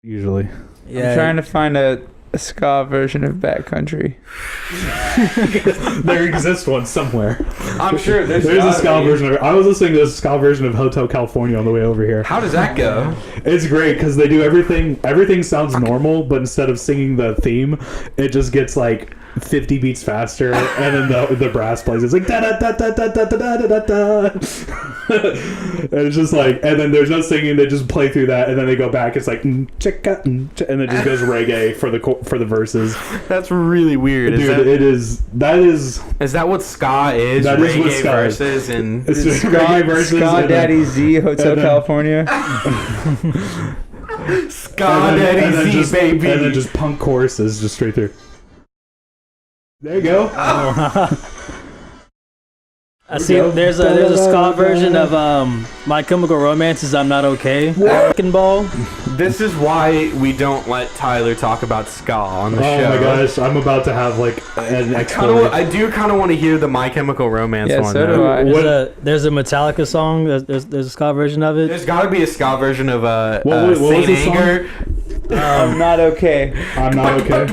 usually. Yeah. I'm trying to find a ska version of Backcountry. There exists one somewhere. I'm sure There's a ska version of it. I was listening to a ska version of Hotel California on the way over here. How does that go? It's great because they do everything. Everything sounds normal, but instead of singing the theme, it just gets like 50 beats faster, and then the brass plays. It's like da da da da da da da da da da. And it's just like, and then there's no singing. They just play through that, and then they go back. It's like chicka, and it just goes reggae for the verses. That's really weird. Dude, it is. That is. Is that what ska is? That is what reggae ska verses and it's just reggae verses. Ska Daddy Z, Hotel California. Ska Daddy Z, baby. And then just punk choruses just straight through. There you go. I see. There's a ska version of My Chemical Romance's "I'm Not Okay." Fucking ball. This is why we don't let Tyler talk about ska on the show. Oh my gosh, I'm about to have like an exploit. I do kind of want to hear the My Chemical Romance one. So do I. There's a Metallica song. There's a ska version of it. There's got to be a ska version of what Saint was the Anger. I'm not okay. I'm not okay.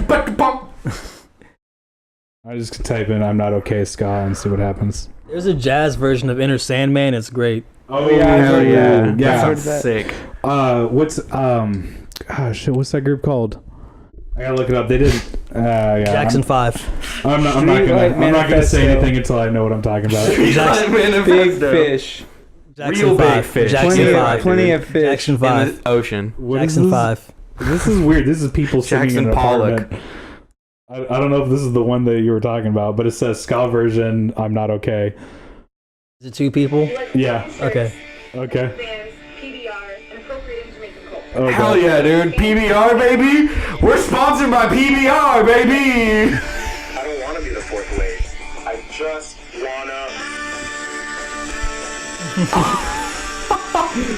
I just type in "I'm not okay" ska and see what happens. There's a jazz version of Enter Sandman. It's great. Oh Hell yeah. Yeah. That's sick. What's what's that group called? I gotta look it up. They did Jackson 5. I'm not gonna say anything until I know what I'm talking about. Big fish. Jackson Real 5. big fish. Jackson 5. Plenty of fish. Jackson In 5. the ocean. What is Jackson this? 5. This is weird. This is people singing Jackson in an Pollock. apartment. I don't know if this is the one that you were talking about, but it says ska version "I'm Not Okay." Is it two people? Yeah. Okay. Okay. Oh, hell yeah, dude. PBR, baby. We're sponsored by PBR, baby. I don't want to be the fourth wave. I just wanna.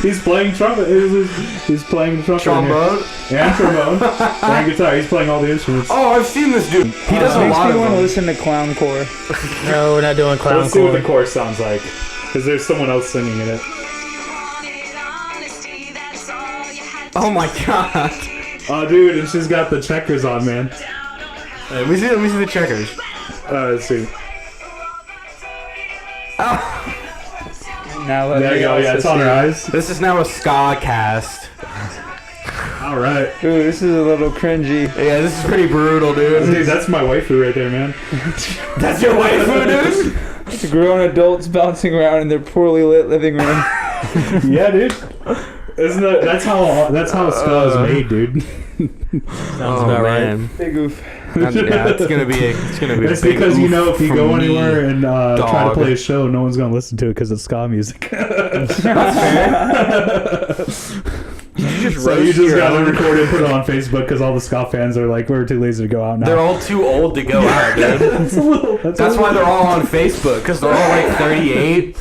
He's playing trumpet. He's playing trumpet. Trombone. And trombone. And guitar. He's playing all the instruments. Oh, I've seen this dude. He does a Makes lot me of want to them. listen to clowncore. No, we're not doing clown Let's see what the core. chorus sounds like. Because there's someone else singing in it. Oh my god. Oh, dude, and she's got the checkers on, man. Let me see the checkers. Let's see. Now let There me you go. also Yeah, it's on see. her eyes. This is now a ska cast. All right. Ooh, this is a little cringy. Yeah, this is pretty brutal, Dude, dude. that's my waifu right there, man. That's your waifu, dude? It's grown adults bouncing around in their poorly lit living room. Yeah, dude. Isn't that that's how ska is made, dude? Sounds about right. Big oof. Yeah, it's gonna be a It's big because oof if you from go me. anywhere and try to dog. play a show, no one's gonna listen to it because it's ska music. So you just gotta record it, put it on Facebook because all the ska fans are like, we're too lazy to go out now. They're all too old to go out, dude. That's why they're all on Facebook, because they're all like 38.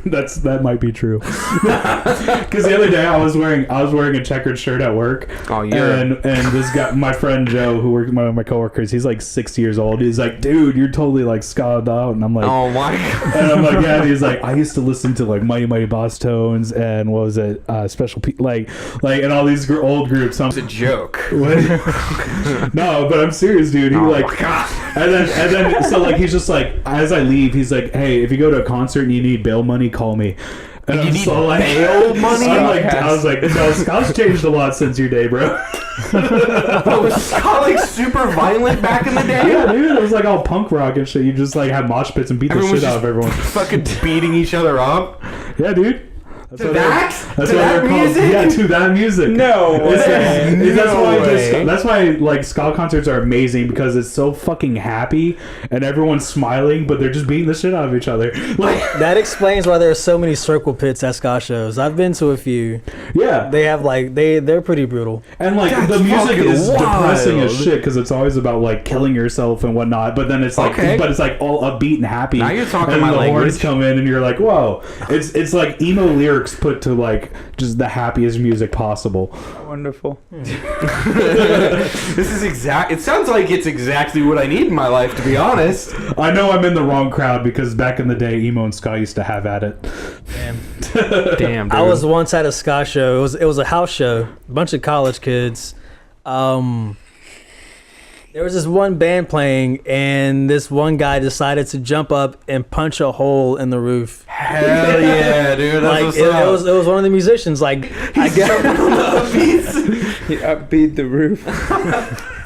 That might be true. Because the other day I was wearing a checkered shirt at work. Oh, yeah. And this guy, my friend Joe, who worked one of my coworkers, he's like 6 years old. He's like, dude, you're totally like ska'd out. And I'm like, Oh my god. and I'm like, yeah. And he's like, I used to listen to like Mighty Mighty Boss Tones and what was it, Special like and all these old groups. It's a joke. What? No, but I'm serious, dude. He Oh like, my god. and then so like he's just like, as I leave, he's like, hey, if you go to a concert and you need bail money, call me. And You I'm need so like, bail money? I was like, no, Scott's changed a lot since your day, bro. Oh, was Scott like super violent back in the day? Yeah, dude, it was like all punk rock and shit. You just like have mosh pits and beat the Everyone shit was out of everyone. Fucking beating each other up. Yeah, dude. That's To why that? That's To why that they're called. music? Yeah, to that music. No It's- way. that's No why way. that's why like ska concerts are amazing because it's so fucking happy and everyone's smiling, but they're just beating the shit out of each other. Like, That explains why there are so many circle pits at ska shows. I've been to a few. yeah, They have like they're pretty brutal. and like That's the music fucking is depressing as wild. shit because it's always about like killing yourself and whatnot. But then it's like, Okay. but it's like all upbeat and happy. Now you're talking and my the language. horns come in and you're like, whoa! It's like emo lyrics put to like just the happiest music possible. Wonderful. This is it sounds like it's exactly what I need in my life, to be honest. I know I'm in the wrong crowd because back in the day, emo and ska used to have at it. Damn. Damn, dude. I was once at a ska show. It was a house show. A bunch of college kids. There was this one band playing, and this one guy decided to jump up and punch a hole in the roof. Hell yeah, dude. That's Like what's it up. was one of the musicians. Like I guess He upbeat the roof.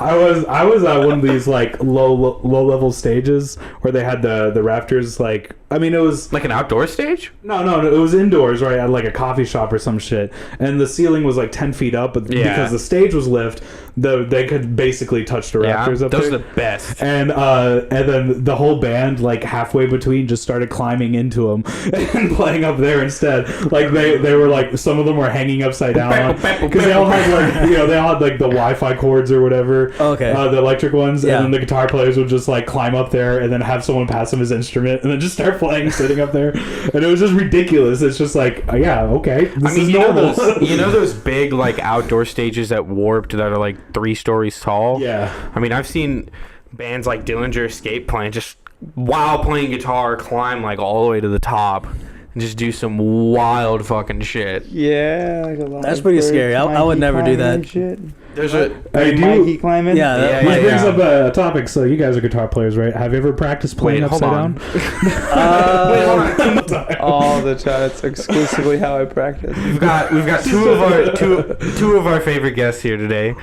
I was at one of these like low level stages where they had the rafters. Like, I mean, it was Like an outdoor stage? no, it was indoors, right, at like a coffee shop or some shit, and the ceiling was like 10 feet up, but Yeah. because the stage was lift, they could basically touch the rafters up those there. are the best. And then the whole band, like halfway between, just started climbing into them and playing up there instead. Like they were like, some of them were hanging upside down because they all had like they all had like the Wi-Fi cords or whatever. Okay. The electric ones, Yeah. and then the guitar players would just like climb up there and then have someone pass them his instrument and then just start playing sitting up there, and it was just ridiculous. It's just like, yeah, okay, this is you know normal. those big like outdoor stages at Warped that are like 3 stories tall? Yeah. I mean, I've seen bands like Dillinger Escape playing just while playing guitar climb like all the way to the top and just do some wild fucking shit. Yeah, like a lot That's of pretty birds, scary. I would Mikey never do climbing and that. Shit. There's a Hey, do Mikey you, climbing. Yeah, Yeah, Which brings yeah. up a topic. So you guys are guitar players, right? Have you ever practiced playing Wait, hold upside on. down? Wait, hold on. All the time. That's exclusively how I practice. We've got two of our favorite guests here today,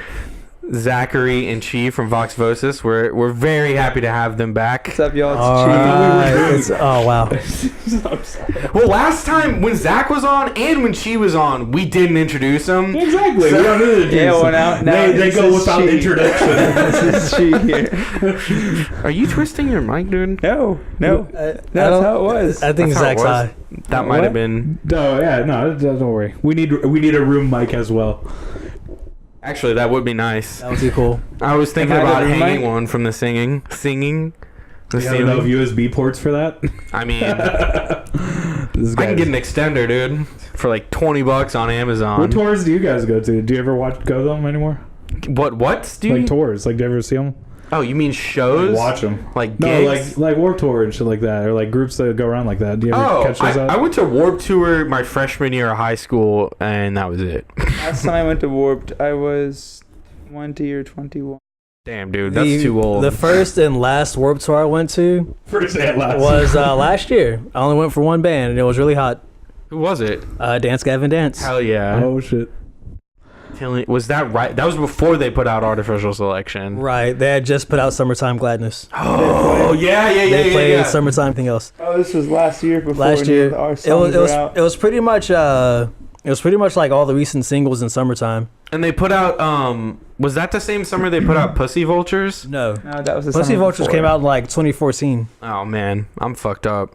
Zachary and Cheetah from Vox Vocis. We're very happy to have them back. What's up, y'all? It's All Cheetah. right. Oh wow. Well, last time when Zach was on and when Cheetah was on, we didn't introduce them. Exactly. We don't need to do Yeah, well, some- now they this go is without cheat. introduction. This is cheat here. Are you twisting your mic, dude? No. I That's don't- how it was. I think That's how it Zach's was. high. That might What? have been. No, yeah, no, don't worry. We need a room mic as well. Actually, that would be nice. That would be cool. I was thinking Am I the about room hanging mic? one from the singing. The You have enough ceiling. USB ports for that? I mean, This I can guy's- get an extender, dude, for like $20 on Amazon. What tours do you guys go to? Do you ever go to them anymore? What? Do you? Like tours? Like, do you ever see them? Oh, you mean shows? Watch them. Like No, gigs? like Warped Tour and shit like that, or like groups that go around like that. Do you ever Oh, catch those I out? went to Warped Tour my freshman year of high school, and that was it. Last time I went to Warped, I was 20 or 21. Damn, dude, that's too old. The first and last Warped Tour I went to First and last. was last year. I only went for one band, and it was really hot. Who was it? Dance Gavin Dance. Hell yeah. Oh shit. Was that right? That was before they put out Artificial Selection. Right. They had just put out Summertime Gladness. Oh, yeah. They played Summertime Thing Else. Oh, this was last year before Last any year. of our It songs was were out. it was pretty much like all the recent singles in Summertime. And they put out, was that the same summer they put out Pussy Vultures? No. No, that was the Pussy summer Vultures before. came out in like 2014. Oh, man. I'm fucked up.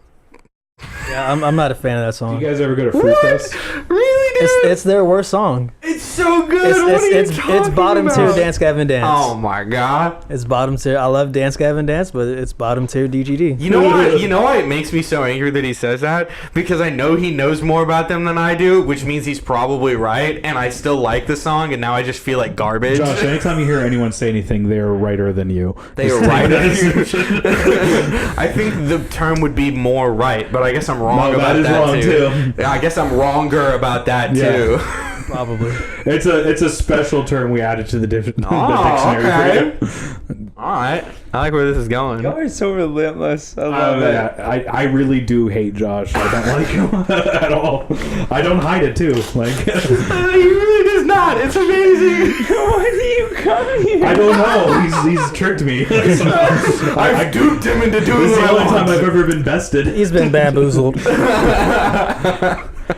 Yeah, I'm not a fan of that Do song. you guys ever go to Fruit Fest? Really, dude? It's their worst song. It's so good. What are you It's talking bottom tier about? Dance Gavin Dance. Oh, my God. It's bottom tier. I love Dance Gavin Dance, but it's bottom tier DGD. You know what? You know why it makes me so angry that he says that? Because I know he knows more about them than I do, which means he's probably right, and I still like the song, and now I just feel like garbage. Josh, anytime you hear anyone say anything, they're righter than you. They are right. I think the term would be more right, but I guess I'm wrong No, about that is that wrong, too. too. I guess I'm wronger about that Yeah. too. Probably. It's a special term we added to the dictionary. Oh, okay. For you. All right, I like where this is going. Y'all are so relentless. I love it. Yeah, I really do hate Josh. I don't like him at all. I don't hide it too. Like He really does not. It's amazing. Why do you come here? I don't know. He's tricked me. I've duped him into doing This is what the I only time want. I've ever been bested. He's been bamboozled.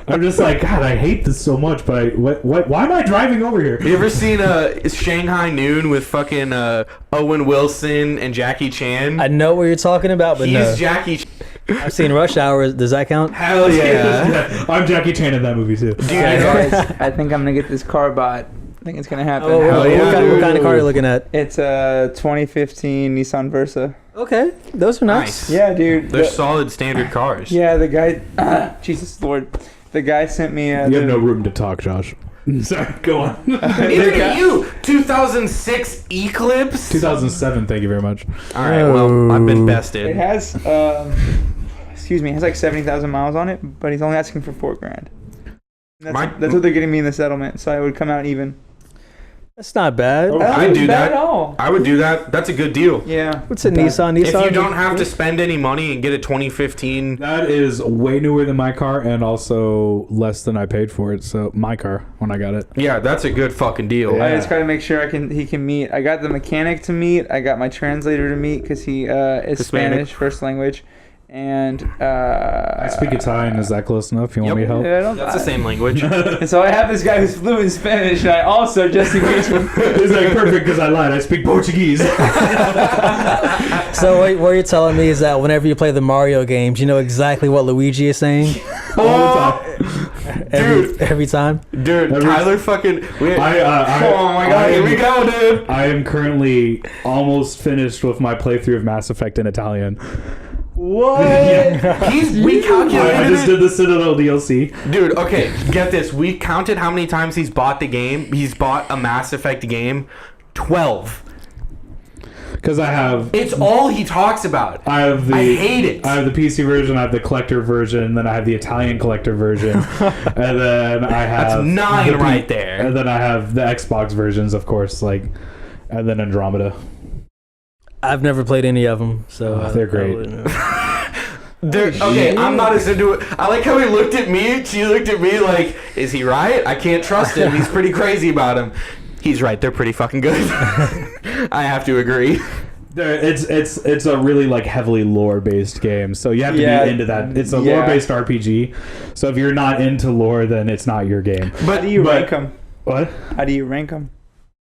I'm just like, God, I hate this so much. But why am I driving over here? You ever seen Shanghai Noon with fucking Owen Wilson and Jackie Chan? I know what you're talking about, but He's no. Jackie. I've seen Rush Hour. Does that count? Hell yeah. Yeah, I'm Jackie Chan in that movie too. Alright, guys, I think I'm gonna get this car bought. I think it's gonna happen. Oh, Hell what, yeah, what kind of car are you dude. looking at? It's a 2015 Nissan Versa. Okay, those are nice. Nice. Yeah, dude. They're the- solid standard cars. Yeah, the guy. Jesus Lord, the guy sent me. You have no room to talk, Josh. Sorry, go on. Neither do you. 2006 Eclipse. 2007. Thank you very much. All right. Well, I've been bested. It has. excuse me, has like 70,000 miles on it, but he's only asking for $4,000. That's what they're getting me in the settlement, so I would come out even. That's not bad. I'd do bad that. at all. I would do that. That's a good deal. Yeah. What's a Nissan? If you don't have to spend any money and get a 2015, That is way newer than my car and also less than I paid for it. So my car when I got it. yeah, that's a good fucking deal. Yeah. I just gotta make sure he can meet. I got the mechanic to meet. I got my translator to meet because he is Hispanic. Spanish first language, and I speak Italian. Is that close enough? You want me to help? I don't, That's the same language. And so I have this guy who's fluent in Spanish, and I also just in case. It's like perfect because I lied. I speak Portuguese. So what you're telling me is that whenever you play the Mario games, you know exactly what Luigi is saying every time. Dude, Tyler fucking. Oh my god, here we go, dude. I am currently almost finished with my playthrough of Mass Effect in Italian. What? We calculated I just it. did the Citadel DLC. Dude, okay, get this. We counted how many times he's bought the game. He's bought a Mass Effect game. 12. Because I have It's all he talks about. I hate it. I have the PC version, I have the collector version, then I have the Italian collector version, and then I have That's 9 the right there. And then I have the Xbox versions, of course, and then Andromeda. I've never played any of them, so They're great. Okay, I'm not as into it. I like how he looked at me. She looked at me like, is he right? I can't trust him. He's pretty crazy about him. He's right. They're pretty fucking good. I have to agree. It's a really like heavily lore based game, so you have to be into that. It's a lore based RPG, so if you're not into lore, then it's not your game. How do you rank them? What? How do you rank them?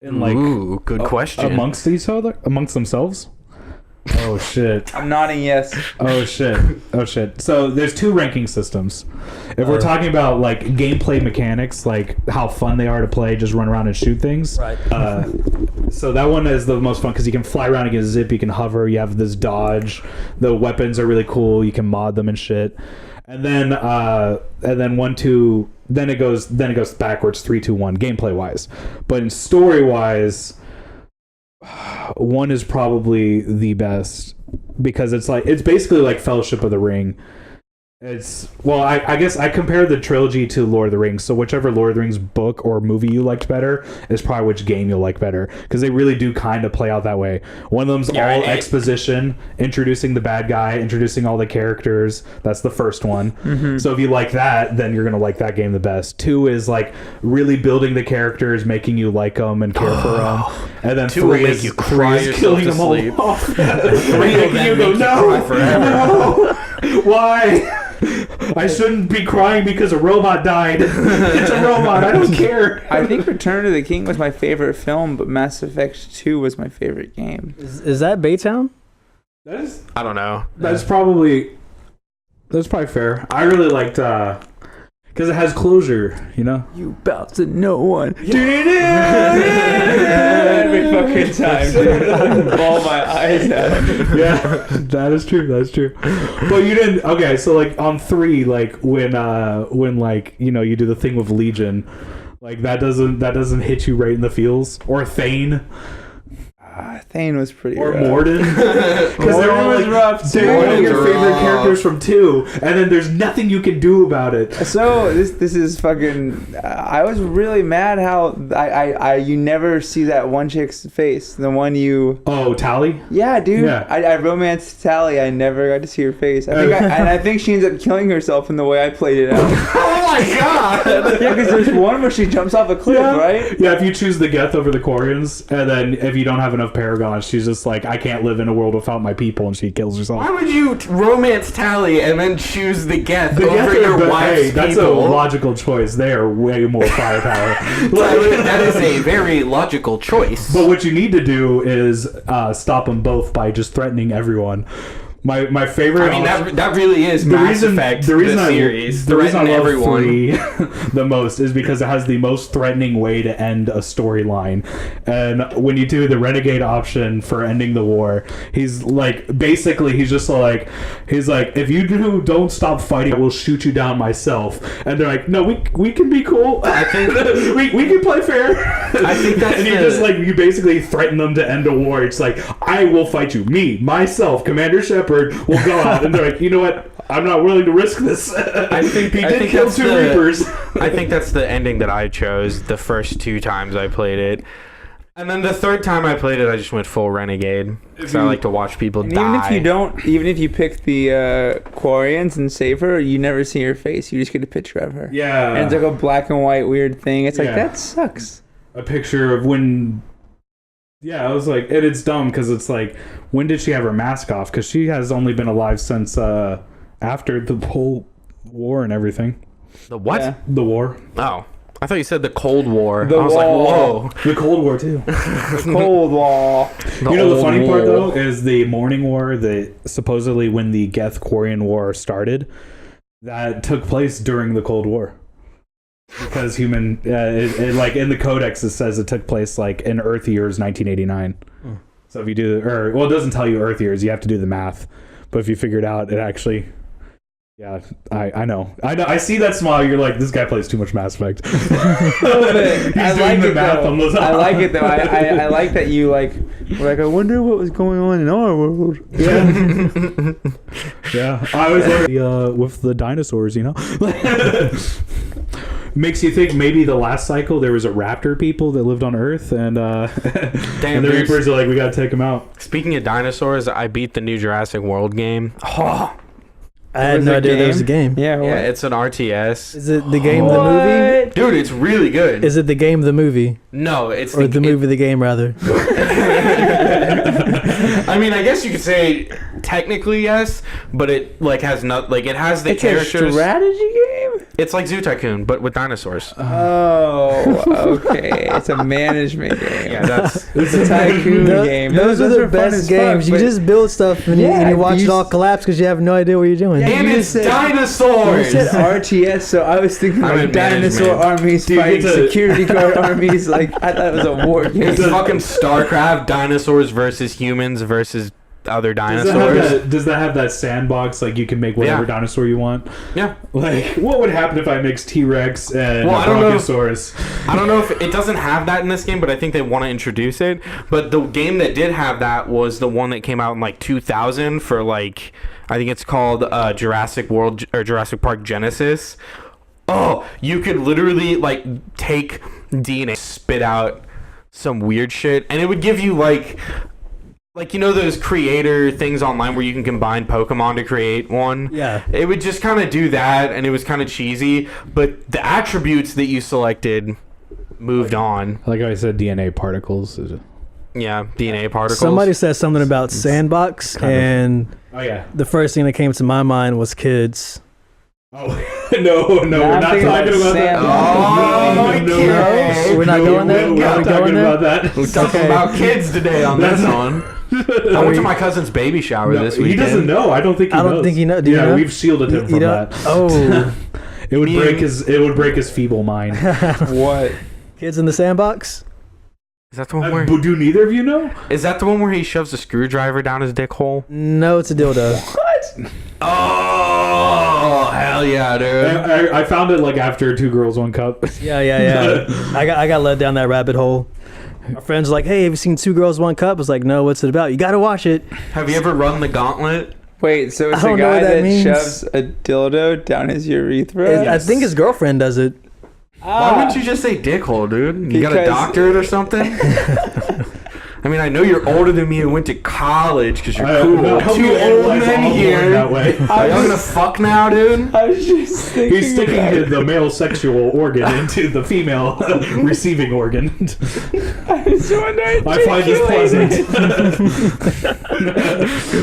Ooh, good question. Amongst each other, amongst themselves. Oh shit. I'm nodding yes. Oh shit. So there's 2 ranking systems. If we're talking about like gameplay mechanics, like how fun they are to play, just run around and shoot things. Right. So that one is the most fun because you can fly around, you can zip, you can hover, you have this dodge. The weapons are really cool. You can mod them and shit. And then 1, 2. Then it goes backwards 3, 2, 1 gameplay wise. But in story wise, 1 is probably the best because it's basically like Fellowship of the Ring. I guess I compare the trilogy to Lord of the Rings. So whichever Lord of the Rings book or movie you liked better is probably which game you'll like better because they really do kind of play out that way. One of them's all exposition, introducing the bad guy, introducing all the characters. That's the first one. Mm-hmm. So if you like that, then you're gonna like that game the best. 2 is like really building the characters, making you like them and care for them. And then 3 is you cry is killing them all sleep. off. 3 will then make you cry forever. No! Why? I shouldn't be crying because a robot died. It's a robot. I don't care. I think Return of the King was my favorite film, but Mass Effect 2 was my favorite game. Is that Baytown? That is. I don't know. That's probably fair. I really liked because it has closure. You know. You bout to know one. Every fucking time, dude. I ball my eyes out. Yeah, that is true. That's true. But you didn't. Okay, so like on 3, like when like you do the thing with Legion, like that doesn't hit you right in the feels, or Thane. Thane was pretty or rough. Morden. Because they're all was like, rough, too. they're one of your Morden's favorite rough. characters from 2, and then there's nothing you can do about it. So this is fucking. I was really mad how I you never see that one chick's face. The one you. Oh, Tally? Yeah, dude. Yeah. I romanced Tally. I never got to see her face. I think she ends up killing herself in the way I played it out. Oh my god! Yeah, because there's one where she jumps off a cliff, right? Yeah, if you choose the Geth over the Quarians, and then if you don't have enough Paragons, she's just like, I can't live in a world without my people, and she kills herself. Why would you romance Tally and then choose the Geth The over Geth your are, wife's hey, that's people? a logical choice. They are way more firepower. That is a very logical choice. But what you need to do is stop them both by just threatening everyone. My favorite. I mean, that really is Mass Effect, the series. The reason I love everyone. 3 the most is because it has the most threatening way to end a storyline. And when you do the Renegade option for ending the war, he's like, basically, he's like, if you don't stop fighting, I will shoot you down myself. And they're like, no, we can be cool. I think we can play fair. I think that's and you basically threaten them to end a war. It's like, I will fight you. Me, myself, Commander Shepard will go out, and they're like, you know what? I'm not willing to risk this. I think he I did think kill that's 2 the- Reapers. I think that's the ending that I chose the first 2 times I played it. And then the 3rd time I played it, I just went full renegade because I like to watch people And die. even if you pick the Quarians and save her, you never see her face. You just get a picture of her. Yeah. And it's like a black and white weird thing. It's like, Yeah. that sucks. A picture of when. Yeah, I was like, and it's dumb because it's like, when did she have her mask off? Because she has only been alive since after the whole war and everything. The what? Yeah. The war. Oh. I thought you said the Cold War. The I was wall. like, whoa. The Cold War, too. Cold Wall. You know, the old funny part, wall. though, is the Morning War, supposedly when the Geth-Quarian War started, that took place during the Cold War. Because like in the Codex, it says it took place like in Earth years 1989. So if you do, it doesn't tell you Earth years, you have to do the math. But if you figure it out, it actually, yeah, I know. I see that smile. You're like, this guy plays too much Mass Effect. He's I doing like the it math though. on those. I like it though. I like that you like. We're like, I wonder what was going on in our world. Yeah, yeah. I was like, with the dinosaurs, you know. Makes you think maybe the last cycle there was a raptor people that lived on Earth, and and the dude. Reapers are like, we gotta take them out. Speaking of dinosaurs, I beat the new Jurassic World game. Oh, I had no idea there was a game. Yeah. What? yeah, it's an RTS. Is it the game, the movie? Dude, it's really good. Is it the game, the movie? No, it's Or the movie, the game, rather? I mean, I guess you could say technically yes, but it like has not like it has the It's characters. a strategy game. It's like Zoo Tycoon, but with dinosaurs. Oh, okay. It's a management game. Yeah, that's It's a tycoon game. Those are the fun best as games. fuck, You but- just build stuff and, Yeah, you watch you it all s- collapse because you have no idea what you're doing. Yeah, and you it's said- dinosaurs. You said RTS, so I was thinking I'm like in dinosaur management. armies Dude, fighting it's a- security guard armies. Like I thought it was a war game. It's fucking StarCraft, dinosaurs versus humans versus other dinosaurs. Does that have that sandbox? Like you can make whatever Yeah. dinosaur you want. Yeah. Like, what would happen if I mixed T-Rex and Well, a I don't know if- Brontosaurus? I don't know if it doesn't have that in this game, but I think they want to introduce it. But the game that did have that was the one that came out in like 2000 for like, I think it's called Jurassic World or Jurassic Park Genesis. Oh, you could literally like take DNA, spit out some weird shit, and it would give you like you know those creator things online where you can combine Pokemon to create one? Yeah. It would just kind of do that, and it was kind of cheesy, but the attributes that you selected moved on. Like I said, DNA particles. Yeah, DNA particles. Somebody said something about sandbox, kind of- and Oh yeah. the first thing that came to my mind was kids. Oh no, we're I'm not thinking talking about that. Oh, okay. We're not going there? We're Are not we talking going there? about that. We're talking about kids today on this one. I went to my cousin's baby shower No, this he weekend. doesn't know. I don't think he knows. I don't think he knows. Do you Yeah, know? we've shielded him You from don't- that. Oh, It would Me break his feeble mind. What? kids in the sandbox? Is that the one where? Do neither of you know? Is that the one where he shoves a screwdriver down his dick hole? No, it's a dildo. Oh, hell yeah, dude! I found it like after 2 Girls 1 Cup. Yeah. I got led down that rabbit hole. My friends were like, "Hey, have you seen 2 Girls, 1 Cup?" I was like, "No, what's it about? You got to watch it." Have you ever run the gauntlet? Wait, so it's I a don't know guy what that that means. shoves a dildo down his urethra? I think his girlfriend does it. Why wouldn't you just say dick hole, dude? You got a Because- doctorate or something? I mean, I know you're older than me and went to college because you're cool. Hope 2 you old analyze men all here. that way. Are y'all gonna fuck now, dude? I was just thinking. He's sticking the male sexual organ into the female receiving organ. I was wondering. I find this pleasant.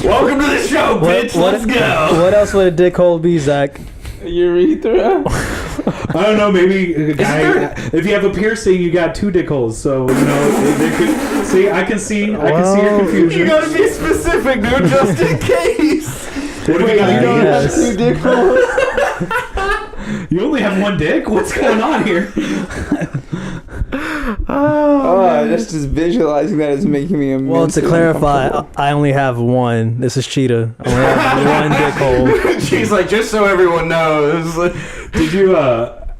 Welcome to the show, bitch. Let's go. What else would a dick hole be, Zach? Urethra? I don't know. Maybe a guy. If you have a piercing, you got 2 dick holes. So they could see. I can see your You confusion. gotta be specific, dude, just in case. What if you got don't have yes. 2 dick holes? You only have 1 dick. What's going on here? Oh, just visualizing that is making me immensely Well, to clarify, uncomfortable. I only have one. This is Cheetah. I only have one dick hole. She's like, just so everyone knows. Did you?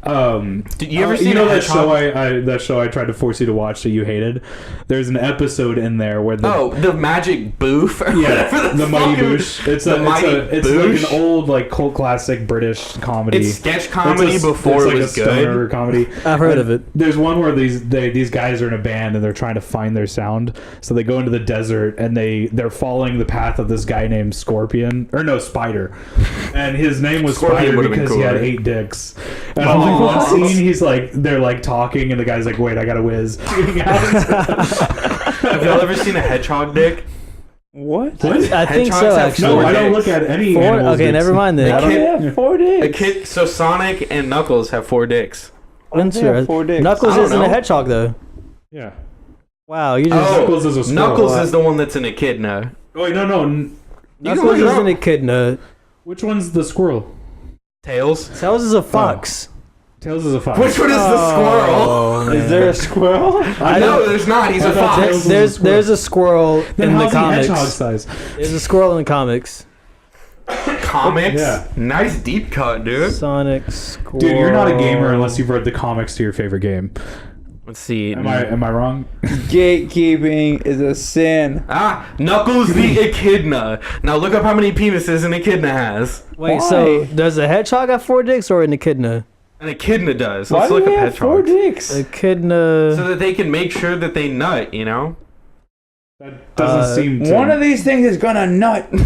Did you ever see you know the that show hedgehog? that show I tried to force you to watch that you hated? There's an episode in there where The magic booth. Or yeah, whatever the Mighty fuck Boosh. It's like an old like cult classic British comedy. It's sketch comedy before it's it was a stoner good. comedy. I've heard of it. There's one where these guys are in a band and they're trying to find their sound. So they go into the desert and they're following the path of this guy named Spider. And his name was Scorpion Spider would've been because he had cooler. 8 dicks. And on like one scene they're like talking and the guy's like, wait, I got a whiz. Have y'all ever seen a hedgehog dick? What? I think so, Hedgehogs have actually. No, four I don't dicks. look at any Four? animals' Okay, dicks. never mind then. How do kid- they have 4 dicks? So Sonic and Knuckles have 4 dicks. Interesting. 4 dicks? Knuckles I don't isn't a know. hedgehog though. Yeah. Wow, you just Knuckles is a squirrel. Knuckles is the one that's an echidna. Oh, wait, no. You can Knuckles look it up. isn't a kidna. Which one's the squirrel? Tails. Tails is a fox. Tails is a fox. Which one is the squirrel? Oh, Is there a squirrel? I No, don't- there's not. He's a I thought fox. Tails- There's a squirrel Then in the how's he hedgehog comics. size? There's a squirrel in the comics. Comics. Yeah. Nice deep cut, dude. Sonic squirrel. Dude, you're not a gamer unless you've read the comics to your favorite game. Let's see. Am I wrong? Gatekeeping is a sin. Knuckles the echidna. Now look up how many penises an echidna has. Wait, Why? so does a hedgehog have 4 dicks or an echidna? An echidna does. Why Let's do look they up have 4 hedgehogs. dicks? Echidna. So that they can make sure that they nut, you know? That doesn't seem to... One of these things is gonna nut. do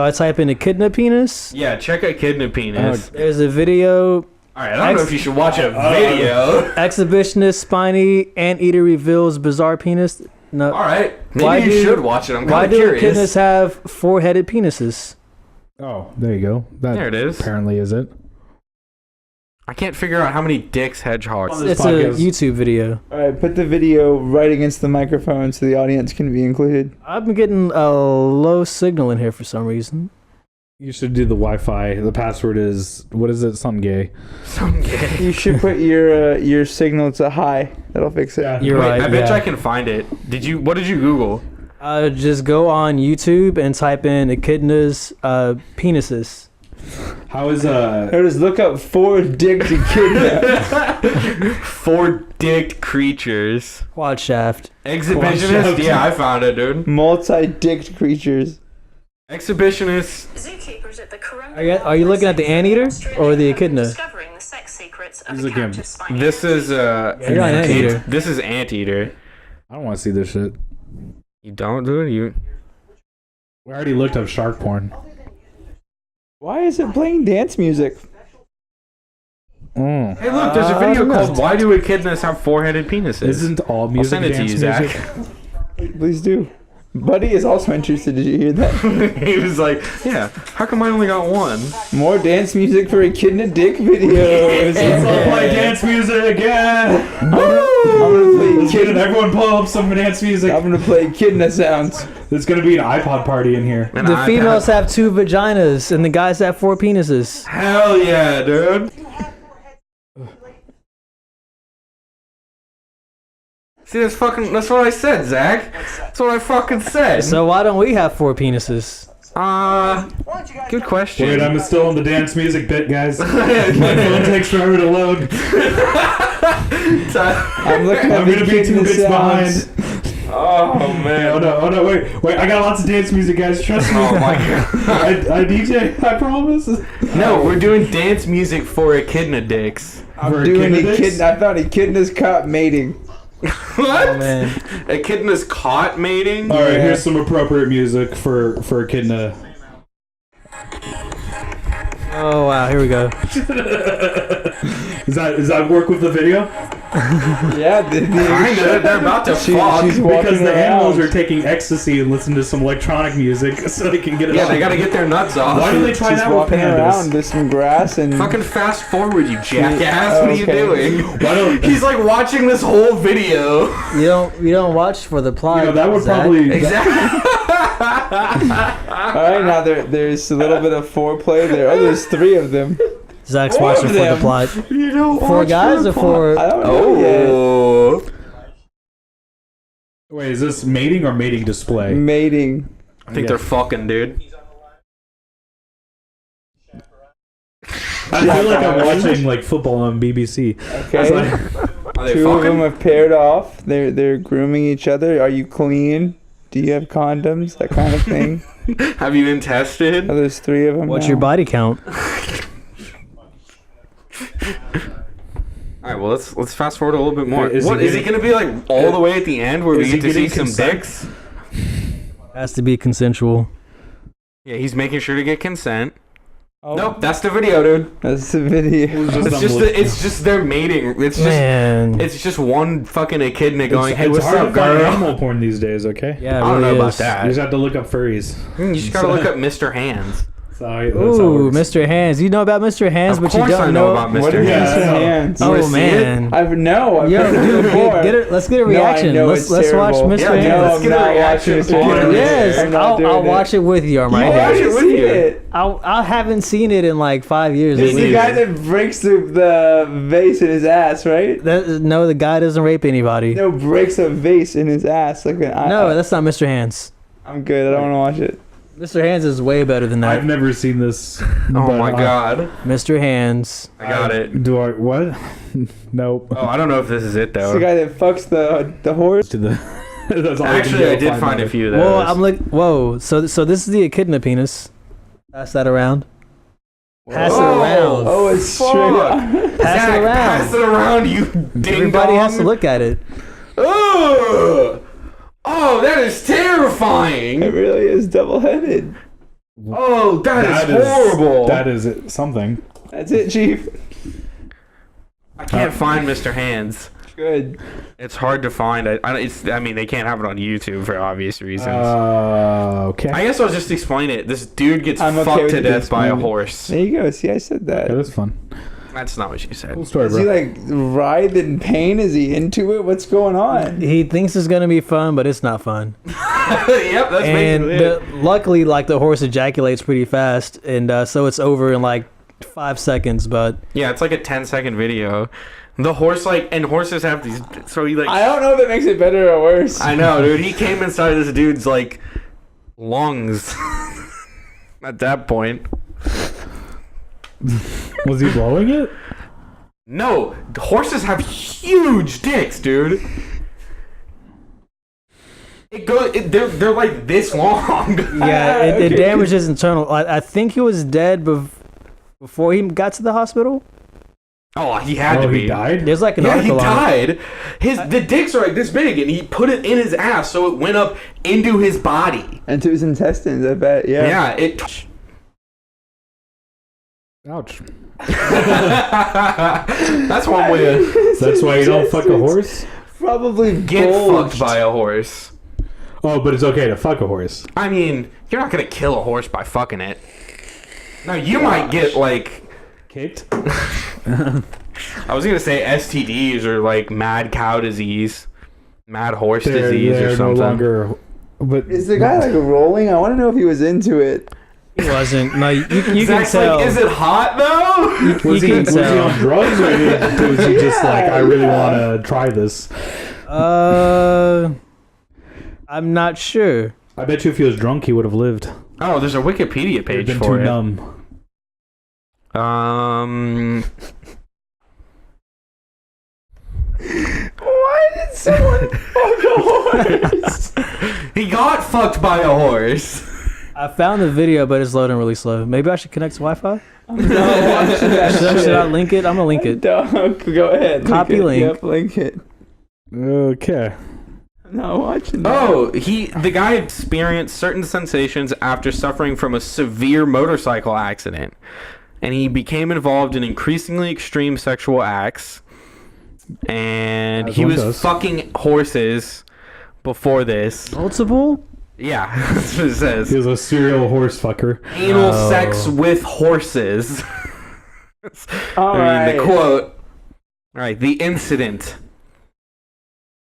I type in echidna penis? Yeah, check echidna penis. There's a video. Alright, I don't know if you should watch a video. Exhibitionist spiny anteater reveals bizarre penis. No. Alright, Why maybe you do- should watch it. I'm Why kind of do curious. echidnas have 4-headed penises? Oh, there you go. That There it is. apparently is it. I can't figure out how many dicks hedgehogs. This It's podcast- a YouTube video. Alright, put the video right against the microphone so the audience can be included. I've been getting a low signal in here for some reason. You should do the Wi-Fi. The password is... What is it? Something gay. Some gay. You should put your signal to high. That'll fix it. Yeah. You're Wait, right. I bet yeah. you I can find it. What did you Google? Just go on YouTube and type in echidnas penises. How is... Or just look up 4-dicked echidna. 4-dicked creatures. Quad shaft. Exhibitionist? Yeah, I found it, dude. Multi-dicked creatures. Exhibitionist. Zookeepers at the Are you looking at the anteater or the echidna? Discovering the sex secrets of He's the looking- captive spiny This is you're on Anteater. This is Anteater. I don't want to see this shit. You don't do it? You We already looked up shark porn. Why is it playing dance music? Mm. Hey, look, there's a I video don't know. called "Why Do Echidnas Have 4-Headed Penises?" Isn't all music send it to dance you, Zach. music? Please do. Buddy is also interested. Did you hear that? He was like, "Yeah, how come I only got one?" More dance music for echidna dick videos. Let's all play dance music, yeah! I'm gonna play Let's get it. echidna. Everyone pull up some dance music. I'm gonna play echidna sounds. There's gonna be an iPod party in here. An The iPad. females have 2 vaginas and the guys have 4 penises. Hell yeah, dude. See, that's what I said, Zach. That's what I fucking said. So why don't we have 4 penises? Good question. Wait, I'm still on the dance music bit, guys. My phone takes forever to load. I'm looking at I'm the gonna be 2 echidna bits sounds. behind. Oh Oh man. no, wait, I got lots of dance music, guys. Trust me. Oh my god. I DJ, I promise. No, we're doing dance music for echidna dicks. I'm For doing echidna dicks? echidna. I thought echidna's caught mating. What? Oh man. Echidna's caught mating? All right, here's some appropriate music for echidna. Oh wow, here we go. Does that work with the video? Yeah, Kinda. They're about to fuck. she's walking Because the animals around. are taking ecstasy and listening to some electronic music so they can get it Yeah, on. they gotta get their nuts off. Why do they try She's that with walking around pandas? to some grass and Fucking fast forward, you jackass. What are you Okay. doing? Why don't He's like watching this whole video. You don't watch for the plot. you know, that would Zach. probably Exactly. all right, now there's a little bit of foreplay there. Oh, there's 3 of them. Zach's Four watching of for the them. plot. You don't 4 watch guys the or plot. 4? I don't know yet. Oh. Wait, is this mating or mating display? Mating. I think they're fucking, dude. I feel like I'm watching like football on BBC. Okay. It's like, Are they Two of them fucking? have paired off. They're grooming each other. Are you clean? Do you have condoms? That kind of thing. Have you been tested? Oh, there's 3 of them. What's now. your body count? All right, well let's fast forward a little bit more. Wait, is What he is it getting- going to be like all the way at the end where we Is he get to see getting some consent? dicks? Has to be consensual. Yeah, he's making sure to get consent. Oh, Nope, that's the video, dude. that's the video. It's just their mating. Man. It's just one fucking echidna going, hey, it's what's hard up, to find girl? animal porn these days. Okay. Yeah, it I don't really know about is. that. You just have to look up furries. You just gotta look up Mr. Hands. That's how it Ooh, works. Mr. Hands. You know about Mr. Hands, Of but you course don't I know about What Mr. are Yeah, these I know. hands? You wanna Oh see it? man. I've Yo, heard it before. let's get a No, I reaction. know let's it's watch terrible. Mr. Yeah, Hands. let's I'm get a not reaction watching on Mr. it. Yes, I'm not I'll doing watch it with you. I'm You right watch here. it with see you. it. I haven't seen it in like 5 years. This at is the least. guy that breaks the vase in his ass, right? No, the guy doesn't rape anybody. No, breaks a vase in his ass. Like No, that's not Mr. Hands. I'm good. I don't want to watch it. Mr. Hands is way better than I've that. never seen this. Oh but, my god. Mr. Hands. I got it. Do I what? Nope. Oh, I don't know if this is it It's though. the guy that fucks the horse. To the. That's all Actually, I can did find out a of. few of those. Whoa, I'm like, whoa. So this is the echidna penis. Pass that around. Pass it around. Oh, it's straight Fuck. up. Pass Zach, it around. Pass it around, you ding Everybody has to look at it. Ugh. Oh, that is It terrifying. really is double-headed. Oh, that is horrible. That is it, something. That's it, Chief. I can't find Mr. Hands. Good. It's hard to find. I mean, they can't have it on YouTube for obvious reasons. Okay. I guess I'll just explain it. This dude gets I'm okay fucked with to you death by a explaining it. horse. There you go. See, I said that. Okay, that's fun. That's not what you said. Cool story, Is he bro. like writhe in pain? Is he into it? What's going on? He thinks it's gonna be fun, but it's not fun. Yep, that's And basically it. luckily, like the horse ejaculates pretty fast, and so it's over in like 5 seconds. But Yeah, it's like a 10-second video. The horse, and horses have these, so he, I don't know if that makes it better or worse. I know, dude. He came inside this dude's, lungs at that point. Was he blowing it? No, horses have huge dicks, dude. They're like this long. yeah, it Okay. damages internal. I think he was dead before he got to the hospital. Oh, he had to be. He died? There's like an Yeah, he article on it. died. The dicks are like this big, and he put it in his ass, so it went up into his body. Into his intestines, I bet. Yeah. Yeah, it. Ouch. That's one way to That's why you don't fuck a horse? Probably get bulged. fucked by a horse. Oh, but it's okay to fuck a horse. I mean, you're not gonna kill a horse by fucking it. No, you might get Kicked? I was gonna say STDs or mad cow disease, mad horse disease or They're something. no longer. But Is the guy rolling? I want to know if he was into it. He wasn't. No, you can Zach's tell. is it hot though? was, you he, can was he tell. on drugs or was he just I really want to try this? I'm not sure. I bet you if he was drunk, he would have lived. Oh, there's a Wikipedia He'd page been for too it. numb. Why did someone fuck a horse? He got fucked by a horse. I found the video, but it's loading really slow. Maybe I should connect to Wi-Fi. I'm not watching that Should I shit. link it? I'm gonna link it. Dog, go ahead. Copy link. link. It. Yep, link it. Okay. I'm not watching that. Oh, the guy experienced certain sensations after suffering from a severe motorcycle accident, and he became involved in increasingly extreme sexual acts. And As he one was does. fucking horses before this. Multiple? Yeah, that's what it He says. was a serial horse fucker. Anal Oh. sex with horses. All I mean, the right. quote. All right, the incident.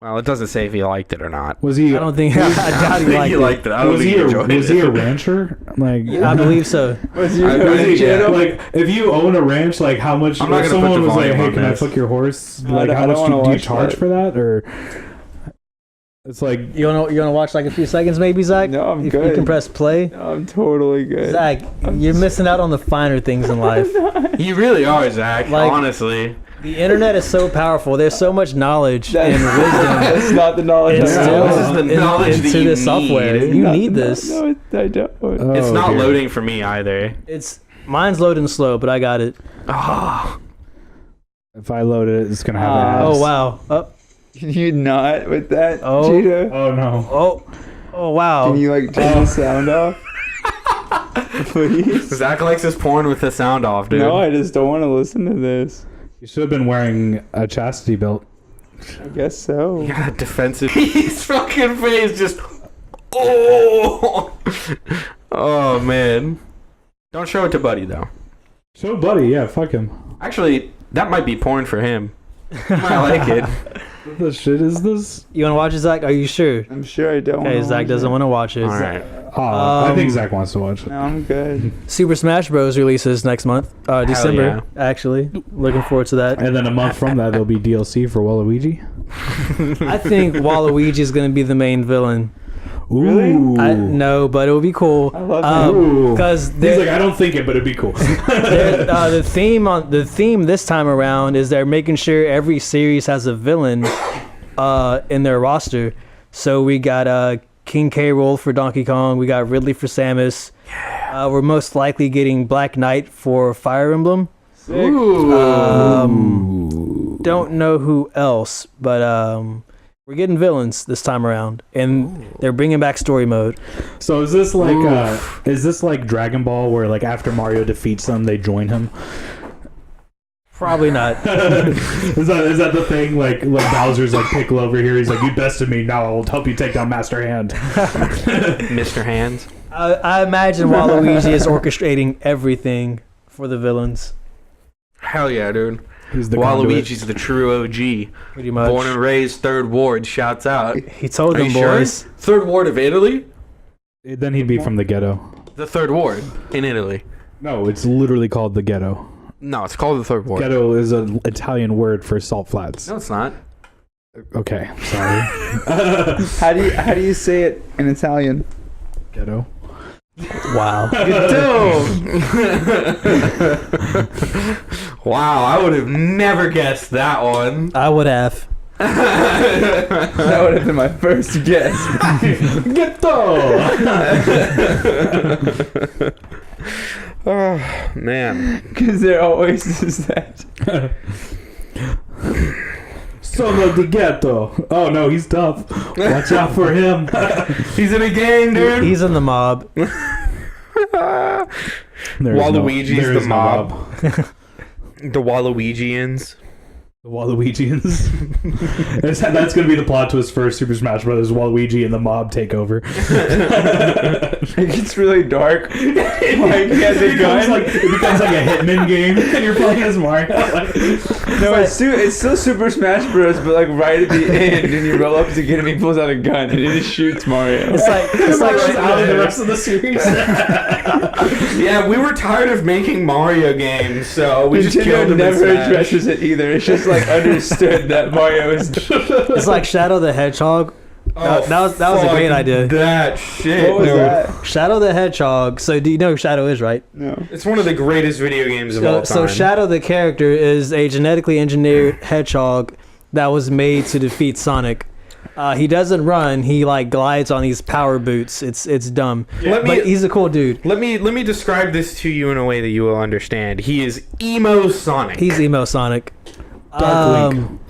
Well, it doesn't say if he liked it or not. Was he? I don't think. I doubt he think liked he it. liked it. I don't Was think he he a enjoyed was he a it. rancher? I believe so. Was you I going believe- to jail? Like, if you own a ranch, how much? I'm not if gonna put someone the was like, volume "Hey, on can I this." fuck your horse?" No, I How don't much wanna do you watch charge that. for that? Or It's like You wanna watch like a few seconds, maybe, Zach? No, I'm if good. You can press play. No, I'm totally good. Zach, you're missing out on the finer things in life. You really are, Zach. Like- honestly. The internet is so powerful. There's so much knowledge That's- and wisdom That's not the knowledge and I still have. This is the knowledge that into you this software. need. You need this. No, I don't. It's oh, not dear. loading for me either. Mine's loading slow, but I got it. Oh, If I load it, it's gonna have Ah. ads. Oh wow. Can you not with that, Oh. Cheetah? Oh no. Oh wow. Can you like turn the sound off? Please. Zach likes his porn with the sound off, dude. No, I just don't want to listen to this. You should have been wearing a chastity belt. I guess so. Yeah, defensive. His fucking face just. Oh. Oh man. Don't show it to Buddy though. Show Buddy, yeah, fuck him. Actually, that might be porn for him. I like it. What the shit is this? You want to watch it, Zach? Are you sure? I'm sure I don't. Okay, wanna Zach watch doesn't it. want to watch it. All right. Oh, I think Zach wants to watch it. No, I'm good. Super Smash Bros. Releases next month, December. Actually, looking forward to that. And then a month from that, there'll be DLC for Waluigi. I think Waluigi is going to be the main villain. Really? No, but it would be cool. I love that. Ooh. Because He's like, I don't think it, but it'd be cool. the theme this time around is they're making sure every series has a villain in their roster. So we got King K. Rool for Donkey Kong. We got Ridley for Samus. We're most likely getting Black Knight for Fire Emblem. Don't know who else, but we're getting villains this time around, and they're bringing back story mode. So is this like Dragon Ball, where like after Mario defeats them, they join him? Probably not. is that the thing? Like Bowser's like Piccolo over here. He's like, you bested me. Now I'll help you take down Master Hand. Mr. Hands. I imagine Waluigi is orchestrating everything for the villains. Hell yeah, dude. He's the Waluigi's the true OG. Pretty much. Born and raised, Third Ward. Shouts out. He told Are them you sure? boys. Third Ward of Italy? conduit. Then he'd be from the ghetto. The Third Ward in Italy. No, it's literally called the ghetto. No, it's called the Third Ward. Ghetto is an Italian word for salt flats. No, it's not. Okay, sorry. How do you say it in Italian? Ghetto. Wow. Wow, I would have never guessed that one. I would have. That would have been my first guess. Ghetto. Oh, man. Because there always is that. Sono di ghetto. Oh no, he's tough. Watch out for him. He's in a gang, dude. He's in the mob. Waluigi's the mob. The Waluigians. The Waluigians. That's going to be the plot twist for Super Smash Bros. Waluigi and the mob take over. It gets really dark. Like, he has a It becomes gun. like a Hitman game, and you're playing as Mario. No, it's still Super Smash Bros. But like right at the end, and you roll up to get him, he pulls out a gun and he just shoots Mario. It's like Mario's out of the rest of the series. Yeah, we were tired of making Mario games, so we just killed Nintendo him never in Smash. addresses it either. It's just like understood that Mario is. it's like Shadow the Hedgehog. That was a great fuck idea. That shit, What was dude. that? Shadow the Hedgehog. So do you know who Shadow is, right? No. It's one of the greatest video games of all time. So Shadow the character is a genetically engineered hedgehog that was made to defeat Sonic. He doesn't run. He like glides on these power boots. It's dumb. Let me- But he's a cool dude. Let me describe this to you in a way that you will understand. He is emo Sonic. He's emo Sonic. Dark Link.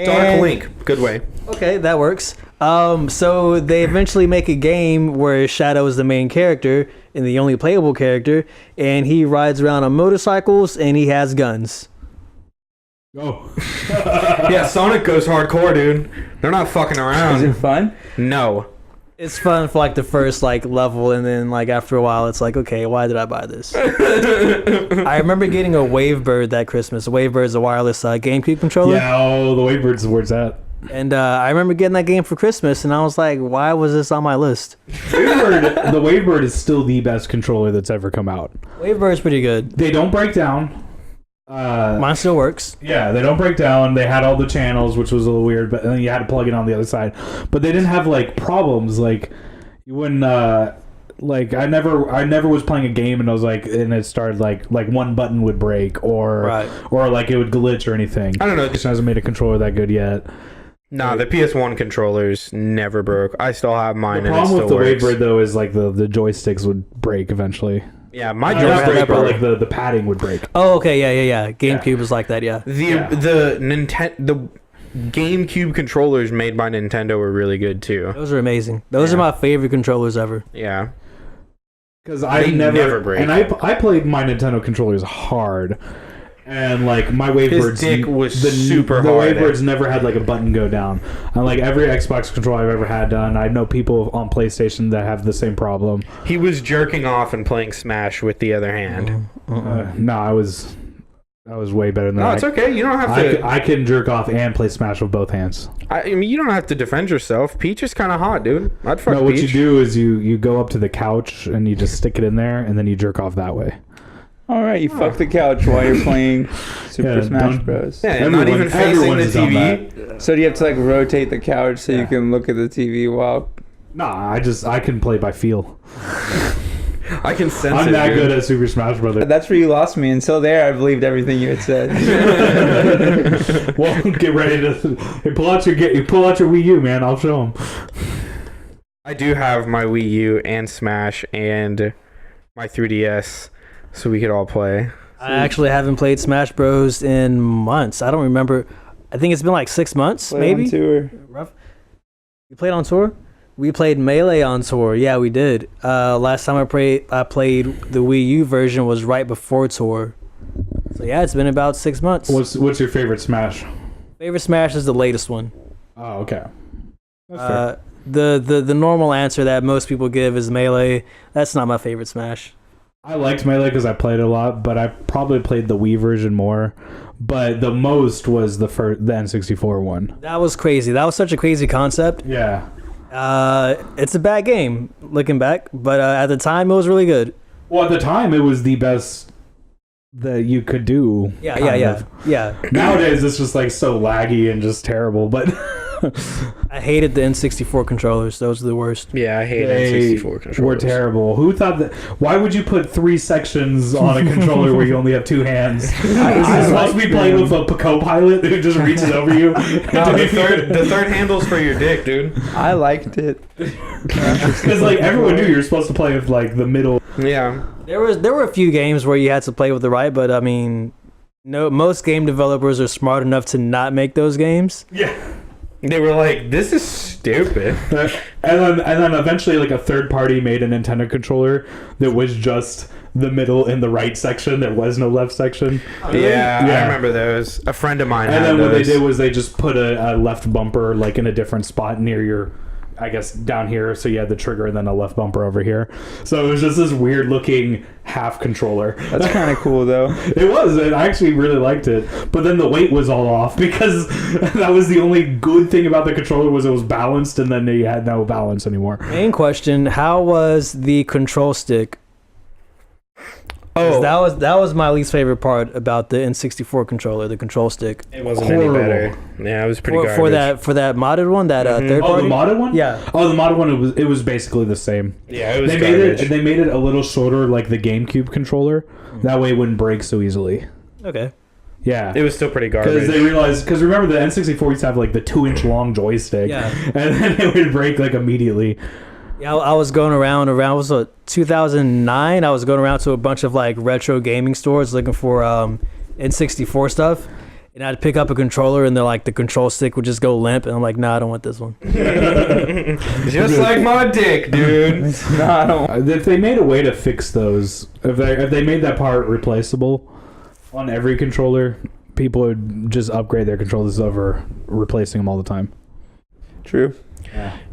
Dark Link. Good way. Okay, that works. So they eventually make a game where Shadow is the main character and the only playable character, and he rides around on motorcycles and he has guns. Go. Yeah, Sonic goes hardcore, dude. They're not fucking Is it around. fun? No. It's fun for like the first like level, and then like after a while, it's like, okay, why did I buy this? I remember getting a Wavebird that Christmas. A Wavebird is a wireless GameCube controller. Yeah, the Wavebird's where's that? And I remember getting that game for Christmas, and I was like, why was this on my list? The Wavebird is still the best controller that's ever come out. Wavebird's pretty good. They don't break down. Mine still works. Yeah, they don't break down. They had all the channels, which was a little weird, but then you had to plug it on the other side. But they didn't have like problems. Like you wouldn't like I never was playing a game and I was like, and it started like one button would break or like it would glitch or anything. I don't know. It hasn't made a controller that good yet. Nah, the PS1 controllers never broke. I still have mine. The problem with the Wavebird though is like the joysticks would break eventually. Yeah, my Not joystick break, but broke. like the padding would break. Oh, okay, yeah. GameCube was like that, yeah. The GameCube controllers made by Nintendo were really good too. Those are amazing. Those are my favorite controllers ever. Yeah. Because I never break. And I played my Nintendo controllers hard. And like my Wavebirds, his dick was super the hard. The Wavebirds never had like a button go down. And like every Xbox controller I've ever had done, I know people on PlayStation that have the same problem. He was jerking off and playing Smash with the other hand. No, I was way better than that. No, it's okay. You don't have to. I can jerk off and play Smash with both hands. I mean, you don't have to defend yourself. Peach is kind of hot, dude. I'd fuck No, what Peach. you do is you go up to the couch and you just stick it in there and then you jerk off that way. All right, you fuck the couch while you're playing Super Smash Bros. Yeah, and not even facing the TV. So do you have to like rotate the couch so you can look at the TV while? Nah, I can play by feel. I can sense I'm it, that dude. good at Super Smash Brothers. That's where you lost me. Until there, I believed everything you had said. Well, get ready to pull out your Wii U, man. I'll show them. I do have my Wii U and Smash and my 3DS, so we could all play. I actually haven't played Smash Bros in months. I don't remember. I think it's been like 6 months, maybe. On tour. Rough. You played on tour? We played Melee on tour. Yeah, we did. Last time I played the Wii U version was right before tour. So yeah, it's been about 6 months. What's your favorite Smash? Favorite Smash is the latest one. Oh, okay. That's fair. The normal answer that most people give is Melee. That's not my favorite Smash. I liked Melee because I played it a lot, but I probably played the Wii version more. But the most was the N64 one. That was crazy. That was such a crazy concept. Yeah. It's a bad game looking back, but at the time it was really good. Well, at the time it was the best that you could do. Yeah. Nowadays it's just like so laggy and just terrible, but I hated the N64 controllers. Those are the worst. Yeah, I hate they N64 controllers. were terrible. Who thought that? Why would you put 3 sections on a controller where you only have 2 hands? I supposed to be playing with a co-pilot who just reaches over you. No, the third handle's for your dick, dude. I liked it. Because like everyone knew you were supposed to play with like the middle. Yeah. There were a few games where you had to play with the right, but I mean, no, most game developers are smart enough to not make those games. Yeah. They were like, this is stupid. And then eventually like a third party made a Nintendo controller that was just the middle and the right section. There was no left section. Yeah, I remember those. A friend of mine and had then what they those. did was they just put a left bumper like in a different spot near your, I guess, down here. So you had the trigger and then a left bumper over here. So it was just this weird looking half controller. That's kind of cool though. It was, and I actually really liked it. But then the weight was all off because that was the only good thing about the controller was it was balanced, and then you had no balance anymore. Main question: how was the control stick? Oh, that was my least favorite part about the N64 controller, the control stick. it wasn't horrible. any better. Yeah, it was pretty garbage. For that modded one, that third Oh, party. the modded one? Yeah. Oh, the modded one. It was basically the same. Yeah, it was They garbage. made it a little shorter, like the GameCube controller. That way, it wouldn't break so easily. Okay. Yeah. It was still pretty Because garbage. they realized, because remember the N64 used to have like the 2-inch long joystick, Yeah. and then it would break like immediately. Yeah, I was going around was 2009. I was going around to a bunch of like retro gaming stores looking for N64 stuff, and I'd pick up a controller and they're like the control stick would just go limp, and I'm like, nah, I don't want this one. Just like my dick, dude. No, I don't. If they made a way to fix those, if they made that part replaceable on every controller, people would just upgrade their controllers over replacing them all the time. True.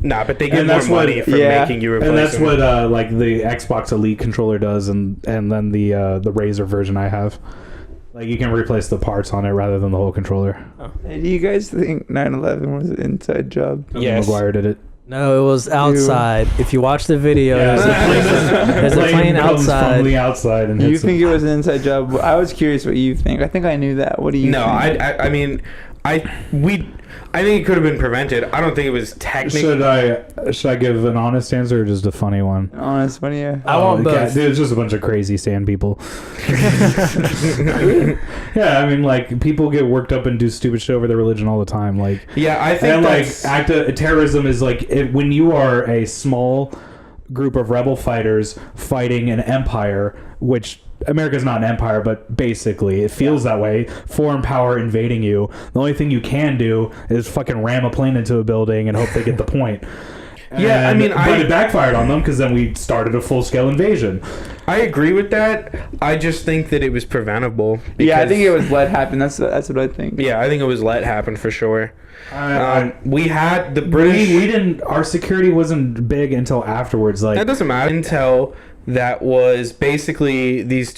Nah, but they get And more that's what- money for yeah. making you replace And that's them. what like the Xbox Elite controller does, and then the Razer version I have. Like you can replace the parts on it rather than the whole controller. Hey, do you guys think 9/11 was an inside job? Yes. McGuire did it. No, it was outside. If you watch the video, Yeah, there's a plane comes outside. from the outside and You hits think it was an inside job? I was curious what you think. I think I knew that. What do you No, think? I mean, I think it could have been prevented. I don't think it was technically. Should I give an honest answer or just a funny one? Honest, what do you? I want okay. both. Dude, it's just a bunch of crazy sand people. Yeah, I mean, like, people get worked up and do stupid shit over their religion all the time. Like, Yeah, I think and like that's terrorism is like when you are a small group of rebel fighters fighting an empire, which America's not an empire, but basically it feels that way. Foreign power invading you. The only thing you can do is fucking ram a plane into a building and hope they get the point. Yeah, I mean, but it backfired on them because then we started a full-scale invasion. I agree with that. I just think that it was preventable. Yeah, I because- think it was let happen. That's what I think. Yeah, I think it was let happen for sure. I- We had the British. we didn't. Our security wasn't big until afterwards. Like, That doesn't matter. Intel that was basically this